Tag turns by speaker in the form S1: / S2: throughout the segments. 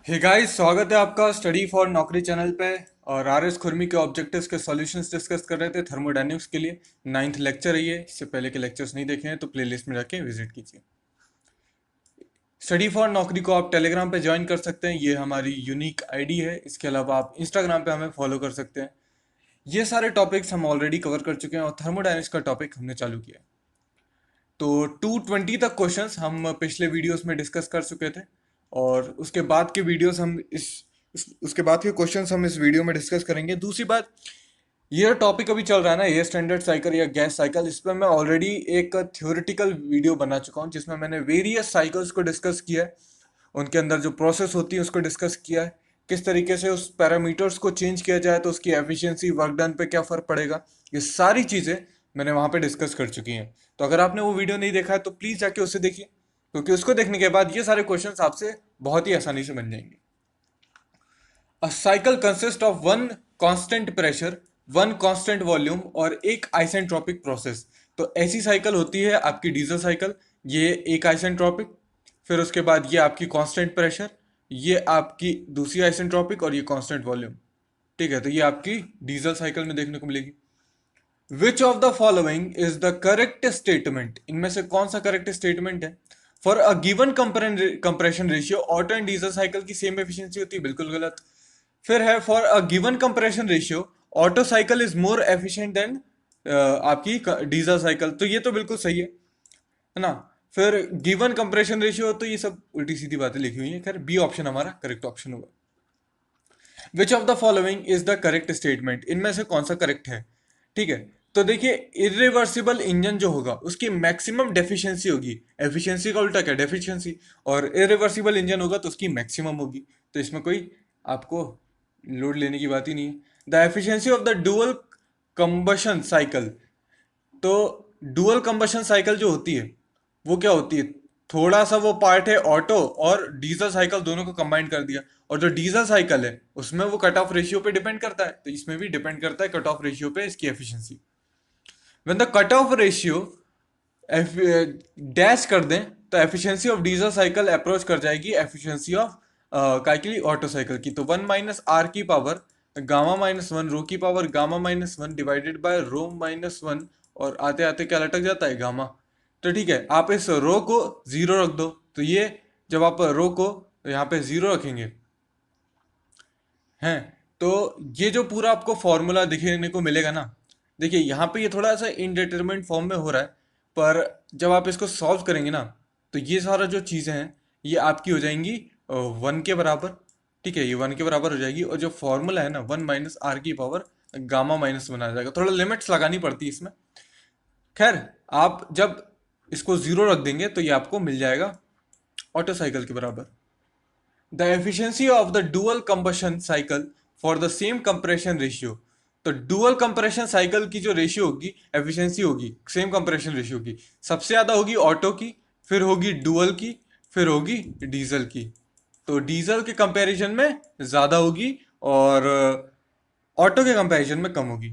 S1: Hey guys, स्वागत है आपका स्टडी फॉर नौकरी चैनल पे। और आर एस खुरमी के ऑब्जेक्टिव्स के सॉल्यूशंस डिस्कस कर रहे थे थर्मोडायनेमिक्स के लिए। 9th लेक्चर है ये। इससे पहले के लेक्चर्स नहीं देखे हैं तो प्लेलिस्ट में जाके विजिट कीजिए। स्टडी फॉर नौकरी को आप टेलीग्राम पे ज्वाइन कर सकते हैं, ये हमारी यूनिक आईडी है। इसके अलावा आप इंस्टाग्राम पे हमें फॉलो कर सकते हैं। ये सारे टॉपिक्स हम ऑलरेडी कवर कर चुके हैं और थर्मोडायनेमिक्स का टॉपिक हमने चालू किया है। तो 220 तक क्वेश्चंस हम पिछले वीडियोस में डिस्कस कर चुके थे और उसके बाद के वीडियोस हम उसके बाद के क्वेश्चंस हम इस वीडियो में डिस्कस करेंगे। दूसरी बात, ये टॉपिक अभी चल रहा है ना, एयर स्टैंडर्ड साइकिल या गैस साइकिल, इस पर मैं ऑलरेडी एक थ्योरेटिकल वीडियो बना चुका हूँ जिसमें मैंने वेरियस साइकिल्स को डिस्कस किया है, उनके अंदर जो प्रोसेस होती है उसको डिस्कस किया है, किस तरीके से उस पैरामीटर्स को चेंज किया जाए तो उसकी एफिशिएंसी, वर्क डन पे क्या फ़र्क पड़ेगा। ये सारी चीज़ें मैंने वहाँ पे डिस्कस कर चुकी हैं। तो अगर आपने वो वीडियो नहीं देखा है तो प्लीज़ जाके उसे देखिए, क्योंकि उसको देखने के बाद ये सारे क्वेश्चंस आपसे बहुत ही आसानी से बन जाएंगे। अ cycle consist of one constant pressure, one constant volume और एक आइसेंट्रोपिक प्रोसेस। तो ऐसी साइकिल होती है आपकी डीजल साइकिल। ये एक आइसेंट्रोपिक, फिर उसके बाद ये आपकी कांस्टेंट प्रेशर, ये आपकी दूसरी आइसेंट्रोपिक और ये कांस्टेंट वॉल्यूम। ठीक है, तो ये आपकी डीजल साइकिल में देखने को मिलेगी। विच of the following is the correct statement, इनमें से कौन सा करेक्ट स्टेटमेंट है। For a given compression ratio auto and diesel cycle की सेम एफिशिएंसी होती है, बिल्कुल गलत। फिर है for a given compression ratio auto cycle is more efficient then आपकी डीजल साइकिल, तो ये तो बिल्कुल सही है ना। फिर गिवन कंप्रेशन रेशियो, तो ये सब उल्टी सीधी बातें लिखी हुई है। खैर, बी ऑप्शन हमारा करेक्ट ऑप्शन होगा। Which of the following is the correct statement, इनमें से कौन सा करेक्ट है। ठीक है, तो देखिए, इरिवर्सिबल इंजन जो होगा उसकी मैक्सिमम डेफिशिएंसी होगी। एफिशिएंसी का उल्टा क्या, डेफिशिएंसी। और इरिवर्सिबल इंजन होगा तो उसकी मैक्सिमम होगी। तो इसमें कोई आपको लोड लेने की बात ही नहीं है। The efficiency of the dual combustion cycle, तो डुअल कंबशन साइकिल जो होती है वो क्या होती है, थोड़ा सा वो पार्ट है ऑटो और डीजल साइकिल, दोनों को कंबाइन कर दिया। और जो डीजल साइकिल है उसमें वो कट ऑफ रेशियो पे डिपेंड करता है, तो इसमें भी डिपेंड करता है कट ऑफ रेशियो पे इसकी efficiency. When the cut off ratio dash कर दें तो efficiency of diesel cycle approach कर जाएगी एफिशिएंसी ऑफ की ऑटो साइकिल की। तो 1 - r की पावर गामा -1 रो की पावर गामा -1 डिवाइडेड बाय रो -1, और आते आते क्या लटक जाता है, गामा। तो ठीक है, आप इस रो को जीरो रख दो। तो ये जब आप रो को यहाँ पे जीरो रखेंगे हैं, तो ये जो पूरा आपको फॉर्मूला दिखने को मिलेगा ना, देखिए यहाँ पे ये थोड़ा सा इनडिटरमिनेट फॉर्म में हो रहा है, पर जब आप इसको सॉल्व करेंगे ना तो ये सारा जो चीज़ें हैं ये आपकी हो जाएंगी 1 के बराबर। ठीक है, ये 1 के बराबर हो जाएगी, और जो फॉर्मूला है ना 1 - r की पावर गामा -1 आ जाएगा। थोड़ा लिमिट्स लगानी पड़ती है इसमें। खैर, आप जब इसको जीरो रख देंगे तो ये आपको मिल जाएगा ऑटो साइकिल के बराबर। The efficiency of the dual combustion cycle for the same compression ratio, तो डुअल कंप्रेशन साइकिल की जो रेशियो होगी, एफिशिएंसी होगी सेम कंप्रेशन रेशियो की, सबसे ज्यादा होगी ऑटो की, फिर होगी डुअल की, फिर होगी डीजल की। तो डीजल के कंपैरिजन में ज्यादा होगी और ऑटो के कंपैरिजन में कम होगी।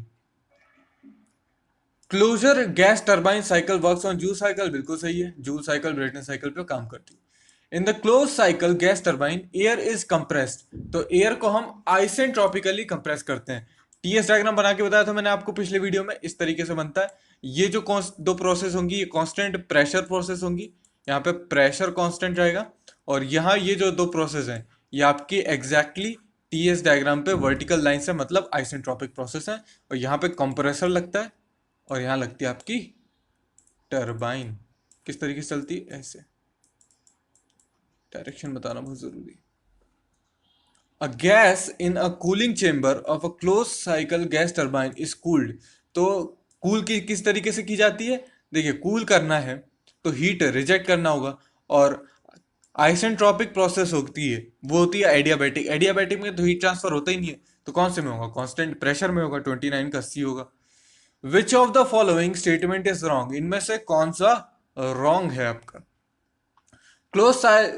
S1: Closer gas turbine cycle works on Joule cycle, बिल्कुल सही है, जूल साइकिल ब्रेटन साइकिल पे काम करती है। In the close cycle gas turbine air is compressed, तो एयर को हम आइसेंट्रोपिकली कंप्रेस करते हैं। टीएस डायग्राम बना के बताया था मैंने आपको पिछले वीडियो में, इस तरीके से बनता है। ये जो दो प्रोसेस होंगी ये कांस्टेंट प्रेशर प्रोसेस होंगी, यहाँ पे प्रेशर कांस्टेंट रहेगा। और यहाँ ये जो दो प्रोसेस हैं ये आपकी एग्जैक्टली टीएस डायग्राम पे वर्टिकल लाइन से मतलब आइसेंट्रोपिक प्रोसेस है। और यहाँ पे कंप्रेसर लगता है और यहाँ लगती है आपकी टरबाइन। किस तरीके से चलती है, ऐसे। डायरेक्शन बताना बहुत जरूरी है। A gas in a cooling chamber of a close cycle gas turbine is cooled, तो कूल की किस तरीके से की जाती है, देखिए कूल करना है तो हीट रिजेक्ट करना होगा। और आइसेंट्रोपिक प्रोसेस होती है वो होती है एडियाबैटिक। एडियाबैटिक में तो हीट ट्रांसफर होता ही नहीं है, तो कौन से में होगा, कांस्टेंट प्रेशर में होगा, 29 का 80 होगा। Which of the following statement is wrong, इनमें से कौन सा रॉन्ग है आपका। Close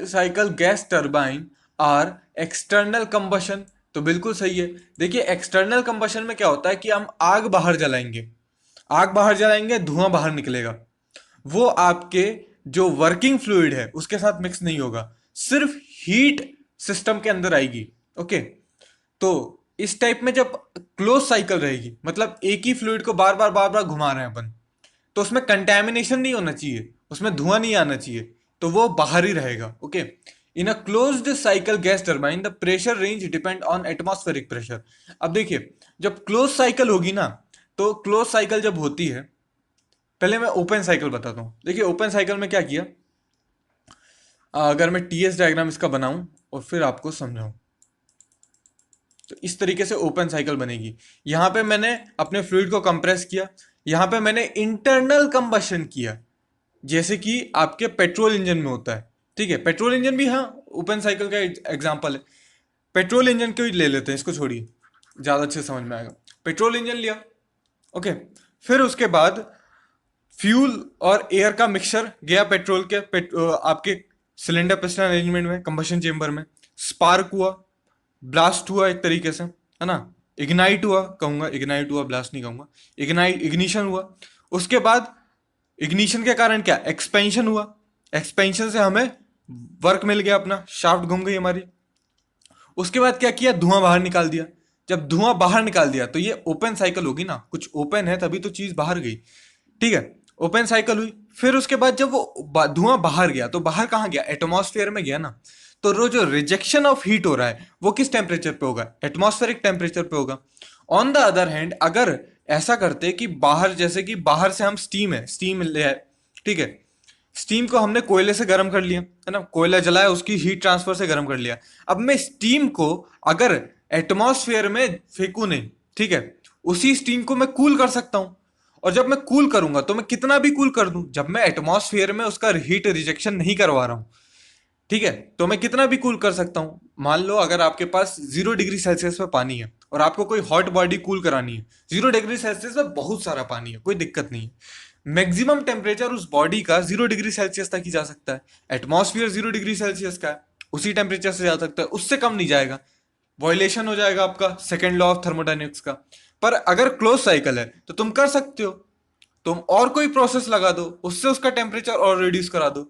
S1: cycle gas turbine are external combustion, तो बिल्कुल सही है। देखिए, एक्सटर्नल कंबशन में क्या होता है कि हम आग बाहर जलाएंगे, आग बाहर जलाएंगे, धुआं बाहर निकलेगा। वो आपके जो वर्किंग फ्लूइड है उसके साथ मिक्स नहीं होगा, सिर्फ हीट सिस्टम के अंदर आएगी। ओके, तो इस टाइप में जब क्लोज साइकिल रहेगी, मतलब एक ही फ्लूइड को बार बार घुमा रहे हैं अपन, तो उसमें कंटेमिनेशन नहीं होना चाहिए, उसमें धुआं नहीं आना चाहिए, तो वो बाहर ही रहेगा। Okay, in a closed cycle gas turbine the pressure range depend on atmospheric pressure. अब देखिए, जब क्लोज साइकिल होगी ना, तो क्लोज साइकिल जब होती है, पहले मैं ओपन साइकिल बताता हूँ। देखिए ओपन साइकिल में क्या किया, अगर मैं टीएस डायग्राम इसका बनाऊं और फिर आपको समझाऊं, तो इस तरीके से ओपन साइकिल बनेगी। यहां पे मैंने अपने फ्लूइड को कंप्रेस किया, यहां पे मैंने इंटरनल कंबशन किया, जैसे कि आपके पेट्रोल इंजन में होता है। ठीक है, पेट्रोल इंजन भी हाँ ओपन साइकिल का एग्जांपल है। पेट्रोल इंजन को ही ले लेते हैं, इसको छोड़िए, ज़्यादा अच्छे समझ में आएगा। पेट्रोल इंजन लिया, ओके, फिर उसके बाद फ्यूल और एयर का मिक्सचर गया पेट्रोल के आपके सिलेंडर पिस्टन अरेंजमेंट में, कंबशन चेम्बर में, स्पार्क हुआ, ब्लास्ट हुआ एक तरीके से, है ना, इग्नाइट हुआ कहूंगा, इग्नाइट हुआ, ब्लास्ट नहीं कहूंगा, इग्नाइट इग्निशन हुआ। उसके बाद इग्निशन के कारण क्या, एक्सपेंशन हुआ, एक्सपेंशन से हमें वर्क मिल गया, अपना शाफ्ट घूम गई हमारी। उसके बाद क्या किया, धुआं बाहर निकाल दिया। जब धुआं बाहर निकाल दिया तो ये ओपन साइकिल होगी ना, कुछ ओपन है तभी तो चीज बाहर गई। ठीक है, ओपन साइकिल हुई। फिर उसके बाद जब वो धुआं बाहर गया, तो बाहर कहाँ गया, एटमॉस्फेयर में गया ना। तो जो रिजेक्शन ऑफ हीट हो रहा है वो किस टेम्परेचर पे होगा, एटमॉस्फेरिक टेम्परेचर पे होगा। ऑन द अदर हैंड अगर ऐसा करते कि बाहर, जैसे कि बाहर से हम स्टीम है, स्टीम ले आए, ठीक है, स्टीम को हमने कोयले से गर्म कर लिया, है ना, कोयला जलाया, उसकी हीट ट्रांसफर से गर्म कर लिया। अब मैं स्टीम को अगर एटमॉस्फेयर में फेंकू नहीं, ठीक है, उसी स्टीम को मैं कूल कर सकता हूं। और जब मैं कूल करूंगा तो मैं कितना भी कूल कर दूं, जब मैं एटमॉस्फेयर में उसका हीट रिजेक्शन नहीं करवा रहा हूं, ठीक है, तो मैं कितना भी कूल कर सकता हूं। मान लो अगर आपके पास 0 डिग्री सेल्सियस पे पानी है और आपको कोई हॉट बॉडी कूल करानी है, 0 डिग्री सेल्सियस में बहुत सारा पानी है, कोई दिक्कत नहीं है। मैक्सिमम टेम्परेचर उस बॉडी का 0 डिग्री सेल्सियस तक ही जा सकता है। एटमॉस्फेयर 0 डिग्री सेल्सियस का है, उसी टेम्परेचर से जा सकता है, उससे कम नहीं जाएगा, वॉयलेशन हो जाएगा आपका सेकेंड लॉ ऑफ थर्मोडाइनमिक्स का। पर अगर क्लोज साइकिल है तो तुम कर सकते हो, तुम और कोई प्रोसेस लगा दो, उससे उसका टेम्परेचर और रिड्यूस करा दो,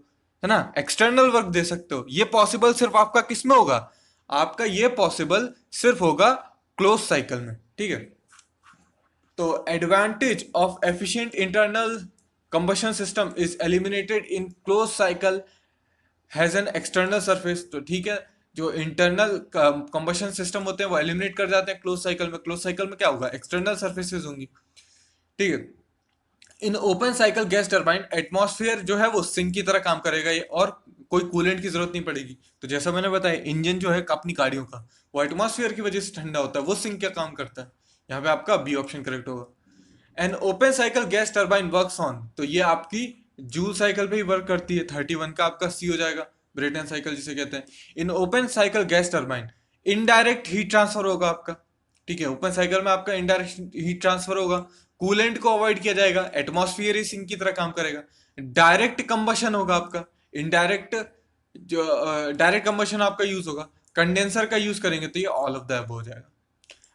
S1: है ना, एक्सटर्नल वर्क दे सकते हो। ये पॉसिबल सिर्फ आपका किस में होगा, आपका ये पॉसिबल सिर्फ होगा क्लोज साइकिल में। ठीक है, तो advantage of efficient internal combustion system is eliminated in close cycle has an external surface. तो ठीक है, जो इंटरनल कंबशन सिस्टम होते हैं वो एलिमिनेट कर जाते हैं क्लोज साइकिल में। क्लोज साइकिल में क्या होगा, एक्सटर्नल सर्फेसेज होंगी। ठीक है, in open cycle gas turbine atmosphere जो है वो सिंक की तरह काम करेगा ये, और कोई कूलेंट की जरूरत नहीं पड़ेगी। तो जैसा मैंने बताया, इंजन जो है अपनी गाड़ियों का, वो एटमॉस्फेयर की वजह से ठंडा होता है, वो सिंक का काम करता है। यहाँ पे आपका बी ऑप्शन करेक्ट होगा। An open cycle gas turbine works on, तो ये आपकी जूल साइकिल पे ही वर्क करती है। 31 का आपका सी हो जाएगा, ब्रेटन साइकिल जिसे कहते हैं। In open cycle gas turbine indirect heat transfer होगा आपका। ठीक है, ओपन साइकिल में आपका इनडायरेक्ट हीट ट्रांसफर होगा, कूलेंट को अवॉइड किया जाएगा, एटमॉस्फेयर ही सिंक की तरह काम करेगा। डायरेक्ट कंबशन होगा आपका, इनडायरेक्ट जो डायरेक्ट कंबशन आपका यूज होगा, कंडेंसर का यूज करेंगे तो ये ऑल ऑफ द अबव हो जाएगा।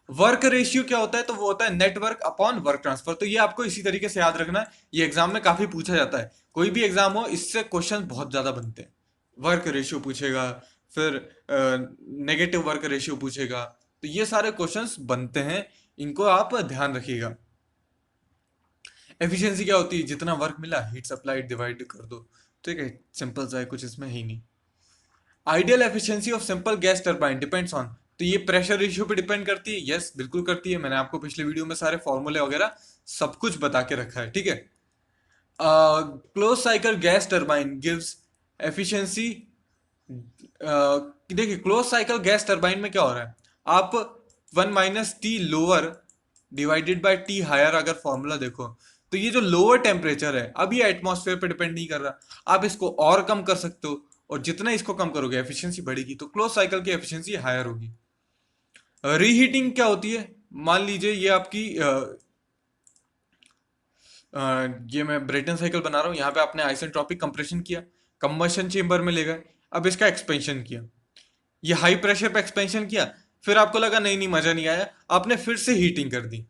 S1: वर्क रेशियो क्या होता है, तो वो होता है नेटवर्क अपॉन वर्क ट्रांसफर। तो ये आपको इसी तरीके से याद रखना है, ये एग्जाम में काफी पूछा जाता है। कोई भी एग्जाम हो, इससे क्वेश्चन बहुत ज्यादा बनते हैं। वर्क रेशियो पूछेगा, फिर नेगेटिव वर्क रेशियो पूछेगा, तो ये सारे क्वेश्चंस बनते हैं, इनको आप ध्यान रखिएगा। एफिशिएंसी क्या होती है, जितना वर्क मिला हीट सप्लाइड डिवाइड कर दो। ठीक है, सिंपल सा है, कुछ इसमें ही नहीं। Ideal efficiency of simple gas turbine depends on, तो ये प्रेशर रेशियो पे डिपेंड करती है। यस, बिल्कुल करती है, मैंने आपको पिछले वीडियो में सारे फॉर्मूले वगैरह सब कुछ बता के रखा है। ठीक है, close cycle gas turbine gives efficiency. देखिए क्लोज साइकिल गैस टरबाइन में क्या हो रहा है, आप 1 - T lower divided by T higher अगर फॉर्मूला देखो, तो ये जो लोअर टेम्परेचर है, अब ये एटमॉस्फेयर पे डिपेंड नहीं कर रहा, आप इसको और कम कर सकते हो, और जितना इसको कम करोगे एफिशिएंसी बढ़ेगी, तो क्लोज साइकिल की एफिशिएंसी हायर होगी। रीहीटिंग क्या होती है, मान लीजिए ये आपकी ये मैं ब्रेटन साइकिल बना रहा हूँ, यहाँ पे आपने आइसेंट्रोपिक कंप्रेशन किया, कंबशन चेम्बर में ले गए, अब इसका एक्सपेंशन किया, ये हाई प्रेशर पे एक्सपेंशन किया, फिर आपको लगा नहीं नहीं मजा नहीं आया, आपने फिर से हीटिंग कर दी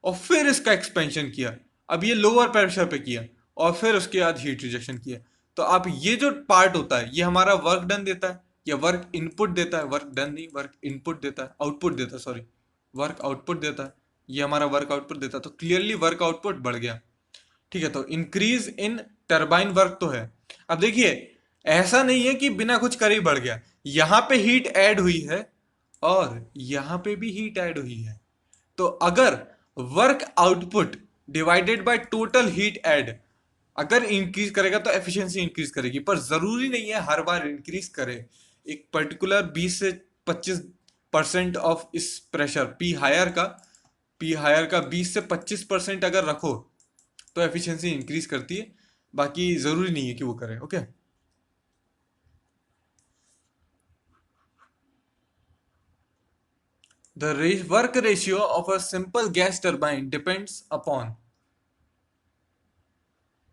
S1: और फिर इसका एक्सपेंशन किया, अब ये लोअर प्रेशर पे किया और फिर उसके बाद हीट रिजेक्शन किया। तो आप ये जो पार्ट होता है ये हमारा वर्क डन देता है, या वर्क इनपुट देता है, वर्क डन नहीं, वर्क इनपुट देता है, आउटपुट देता है, सॉरी, वर्क आउटपुट देता है, ये हमारा वर्क आउटपुट देता है, तो क्लियरली वर्क आउटपुट बढ़ गया। ठीक है, तो इंक्रीज इन टरबाइन वर्क तो है। अब देखिए, ऐसा नहीं है कि बिना कुछ करे ही बढ़ गया, यहां पे हीट ऐड हुई है और यहां पे भी हीट ऐड हुई है। तो अगर work output divided by total heat add अगर इंक्रीज करेगा तो एफिशिएंसी इंक्रीज करेगी, पर जरूरी नहीं है हर बार इंक्रीज करे। एक पर्टिकुलर 20 से 25% ऑफ इस प्रेशर पी हायर का 20 से 25% अगर रखो तो एफिशिएंसी इंक्रीज करती है, बाकी जरूरी नहीं है कि वो करे। Okay, the work ratio of a simple gas turbine depends upon,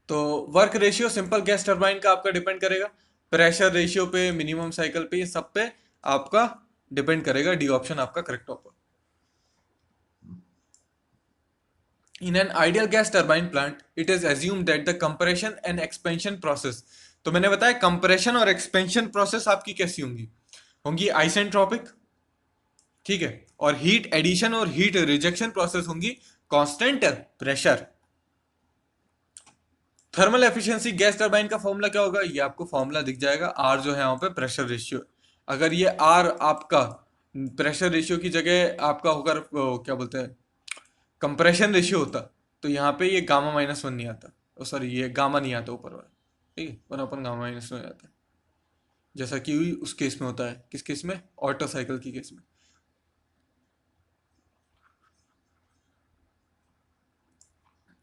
S1: तो work ratio simple gas turbine का आपका डिपेंड करेगा प्रेशर रेशियो पे, मिनिमम साइकिल पे, ये सब पे आपका डिपेंड करेगा। डी ऑप्शन आपका करेक्ट होगा। In an ideal gas turbine plant it is assume that the compression and expansion process, तो मैंने बताया कंप्रेशन और एक्सपेंशन प्रोसेस आपकी कैसी होंगी, होंगी आइसेंट्रोपिक। ठीक है, और हीट एडिशन और हीट रिजेक्शन प्रोसेस होंगी constant pressure. Thermal efficiency gas turbine का फॉर्मूला क्या होगा, ये आपको फॉर्मूला दिख जाएगा। आर जो है वहां पे प्रेशर रेशियो, अगर ये आर आपका प्रेशर रेशियो की जगह आपका होकर क्या बोलते हैं कंप्रेशन रेशियो होता, तो यहाँ पे ये गामा -1 नहीं आता, सॉरी ये गामा नहीं आता ऊपर वाला। ठीक है, वन अपन गामा -1 आता है, जैसा कि उस केस में होता है। किस केस में, ऑटो साइकिल की केस में।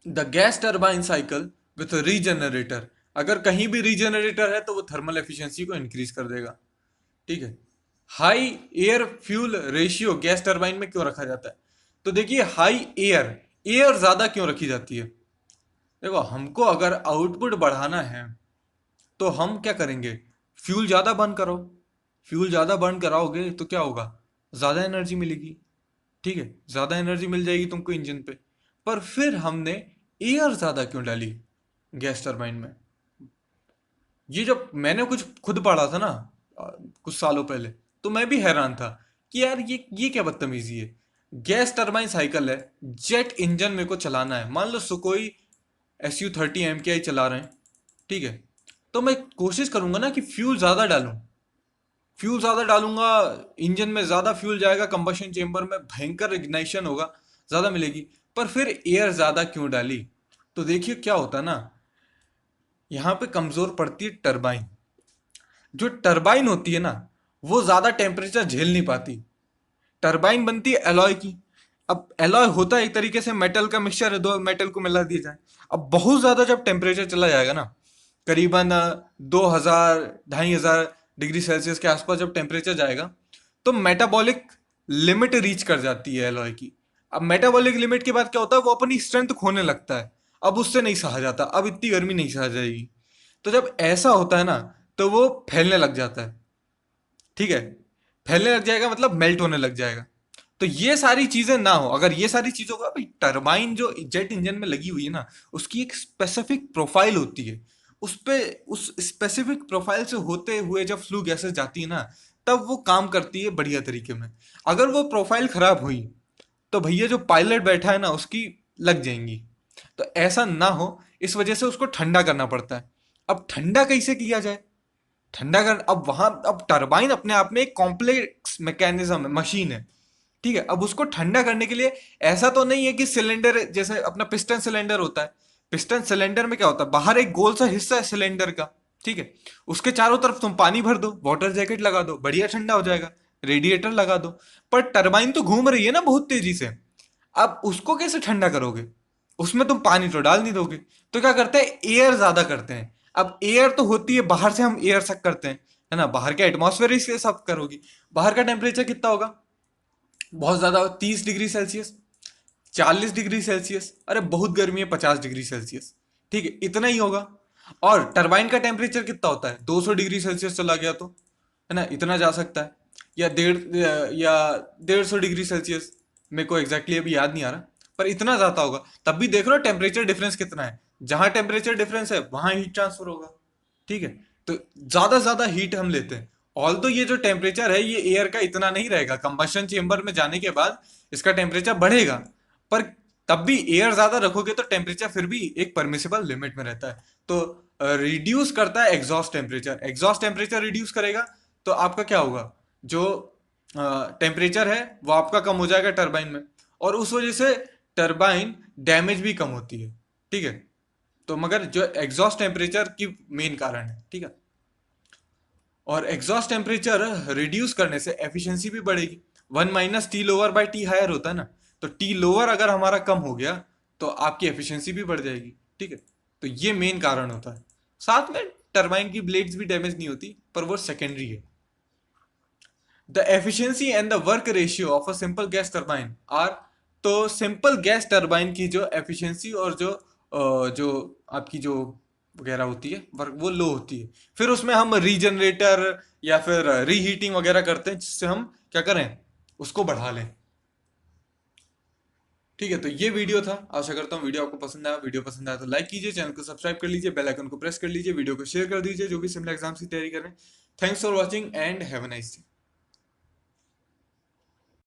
S1: The gas turbine cycle with regenerator, अगर कहीं भी रीजनरेटर है तो वो थर्मल एफिशिएंसी को इंक्रीज कर देगा। ठीक है, high air fuel ratio gas turbine में क्यों रखा जाता है, तो देखिए हाई एयर ज्यादा क्यों रखी जाती है। देखो, हमको अगर आउटपुट बढ़ाना है तो हम क्या करेंगे, फ्यूल ज्यादा बर्न करो, फ्यूल ज्यादा बर्न कराओगे तो क्या होगा, ज्यादा एनर्जी मिलेगी। ठीक है, ज्यादा एनर्जी मिल जाएगी तुमको इंजन पे, पर फिर हमने एयर ज्यादा क्यों डाली गैस टरबाइन में। ये जब मैंने कुछ खुद पढ़ा था ना कुछ सालों पहले, तो मैं भी हैरान था कि यार ये क्या बदतमीजी है। गैस टरबाइन साइकिल है, जेट इंजन मेरे को चलाना है, मान लो सुकोई SU-30 MKI चला रहे हैं। ठीक है, तो मैं कोशिश करूंगा ना कि फ्यूल ज्यादा डालूं, फ्यूल ज्यादा डालूंगा, इंजन में ज्यादा फ्यूल जाएगा, कंबशन चेंबर में भयंकर इग्नाइशन होगा, ज्यादा मिलेगी, पर फिर एयर ज्यादा क्यों डाली। तो देखिए क्या होता है ना, यहाँ पे कमजोर पड़ती है टरबाइन। जो टरबाइन होती है ना, वो ज्यादा टेम्परेचर झेल नहीं पाती। टरबाइन बनती है एलॉय की। अब एलॉय होता है एक तरीके से मेटल का मिक्सचर है, दो मेटल को मिला दिया जाए। अब बहुत ज्यादा जब टेम्परेचर चला जाएगा ना, करीबन 2000 2500 डिग्री सेल्सियस के आसपास जब टेम्परेचर जाएगा, तो मेटाबॉलिक लिमिट रीच कर जाती है एलॉय की। अब मेटाबॉलिक लिमिट के बाद क्या होता है, वो अपनी स्ट्रेंथ खोने लगता है, अब उससे नहीं सहा जाता, अब इतनी गर्मी नहीं सहा जाएगी। तो जब ऐसा होता है ना, तो वो फैलने लग जाता है। ठीक है, फैलने लग जाएगा मतलब मेल्ट होने लग जाएगा। तो ये सारी चीजें ना हो, अगर ये सारी चीजों का, भाई टरबाइन जो जेट इंजन में लगी हुई है ना, उसकी एक स्पेसिफिक प्रोफाइल होती है, उस पे उस स्पेसिफिक प्रोफाइल से होते हुए जब फ्लू गैसेस जाती है ना, तब वो काम करती है बढ़िया तरीके में। अगर वो प्रोफाइल खराब हुई तो भैया जो पायलट बैठा है ना उसकी लग जाएंगी। तो ऐसा ना हो, इस वजह से उसको ठंडा करना पड़ता है। अब ठंडा कैसे किया जाए, ठंडा कर, अब वहां, अब टरबाइन अपने आप में एक कॉम्प्लेक्स मैकेनिज्म है, मशीन है। ठीक है, अब उसको ठंडा करने के लिए ऐसा तो नहीं है कि सिलेंडर, जैसे अपना पिस्टन सिलेंडर होता है, पिस्टन सिलेंडर में क्या होता है, बाहर एक गोल सा हिस्सा है सिलेंडर का। ठीक है, उसके चारों तरफ तुम पानी भर दो, वाटर जैकेट लगा दो, बढ़िया ठंडा हो जाएगा, रेडिएटर लगा दो। पर टरबाइन तो घूम रही है ना बहुत तेजी से, अब उसको कैसे ठंडा करोगे, उसमें तुम पानी तो डाल नहीं दोगे। तो क्या करते हैं, एयर ज्यादा करते हैं। अब एयर तो होती है, बाहर से हम एयर सक करते हैं, है ना, बाहर के एटमॉस्फेयर से सक करोगी। बाहर का टेम्परेचर कितना होगा, बहुत ज्यादा, 30 डिग्री सेल्सियस, 40 डिग्री सेल्सियस, अरे बहुत गर्मी है, 50 डिग्री सेल्सियस। ठीक है, इतना ही होगा। और टरबाइन का टेम्परेचर कितना होता है, 200 डिग्री सेल्सियस चला गया तो, है ना, इतना जा सकता है, या 150 डिग्री सेल्सियस, मेरे को एग्जैक्टली अभी याद नहीं आ रहा, पर इतना जाता होगा। तब भी देख लो टेम्परेचर डिफरेंस कितना है, जहां टेम्परेचर डिफरेंस है वहां हीट ट्रांसफर होगा। ठीक है, तो ज्यादा हीट हम लेते हैं, ऑल्दो ये जो टेम्परेचर है ये एयर का इतना नहीं रहेगा, कंबशन चेम्बर में जाने के बाद इसका टेम्परेचर बढ़ेगा, पर तब भी एयर ज्यादा रखोगे तो टेम्परेचर फिर भी एक परमिसिबल लिमिट में रहता है। तो रिड्यूस करता है exhaust temperature, exhaust temperature reduce करेगा तो आपका क्या होगा, जो टेम्परेचर है वो आपका कम हो जाएगा टरबाइन में, और उस वजह से टरबाइन डैमेज भी कम होती है। ठीक है, तो मगर जो एग्जॉस्ट टेम्परेचर की मेन कारण है। ठीक है, और एग्जॉस्ट टेम्परेचर रिड्यूस करने से एफिशिएंसी भी बढ़ेगी। 1 - T लोअर/T हायर होता है ना, तो टी लोअर अगर हमारा कम हो गया तो आपकी एफिशिएंसी भी बढ़ जाएगी। ठीक है, तो ये मेन कारण होता है। साथ में टरबाइन की ब्लेड्स भी डैमेज नहीं होती, पर वो सेकेंडरी है। The efficiency and the work ratio of a simple gas turbine are, तो सिंपल गैस टरबाइन की जो एफिशिएंसी और जो आपकी जो वगैरह होती है वर्क, वो लो होती है। फिर उसमें हम रीजनरेटर या फिर रीहीटिंग वगैरह करते हैं जिससे हम क्या करें, उसको बढ़ा लें। ठीक है, तो ये वीडियो था। आशा करता हूँ वीडियो आपको पसंद आया। वीडियो पसंद आया तो लाइक कीजिए, चैनल को सब्सक्राइब कर लीजिए, बेल आइकन को प्रेस कर लीजिए, वीडियो को शेयर कर दीजिए जो भी सिमिलर एग्जाम्स की तैयारी कर रहे हैं। Thanks for watching and have a nice day.